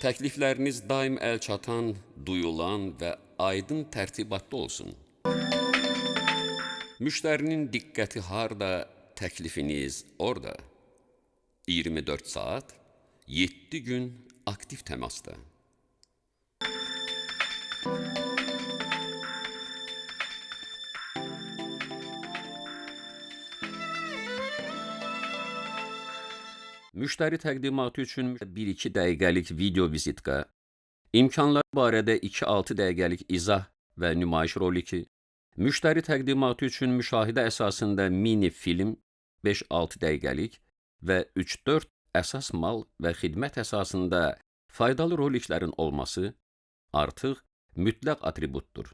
Təklifləriniz daim əlçatan, duyulan və aydın tərtibatda olsun. Müştərinin diqqəti harda, təklifiniz orada. 24 saat, 7 gün aktiv təmasda. Müştəri təqdimatı üçün 1-2 dəqiqəlik video vizitka, imkanlar barədə 2-6 dəqiqəlik izah və nümayiş roliki, müştəri təqdimatı üçün müşahidə əsasında mini film 5-6 dəqiqəlik və 3-4 əsas mal və xidmət əsasında faydalı roliklərin olması artıq mütləq atributdur.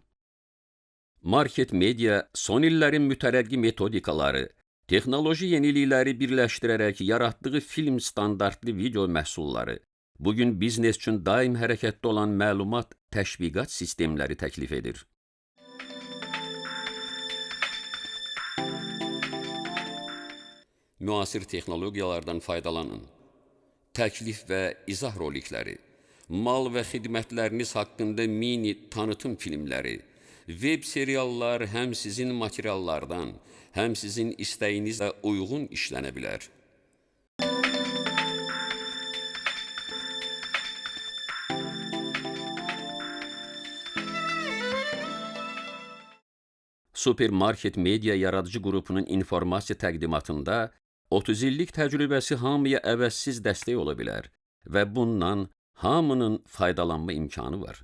Market media son illərin mütərəqqi metodikaları, texnoloji yenilikləri birləşdirərək yaratdığı film standartlı video məhsulları, bugün biznes üçün daim hərəkətdə olan məlumat təşviqat sistemləri təklif edir. Müasir texnologiyalardan faydalanın. Təklif və izah rolikləri, mal və xidmətləriniz haqqında mini tanıtım filmləri, web seriallar həm sizin materiallardan, həm sizin istəyinizlə uyğun işlənə bilər. Supermarket Media yaradıcı qrupunun informasiya təqdimatında 30 illik təcrübəsi hamıya əvəzsiz dəstək ola bilər və bundan hamının faydalanma imkanı var.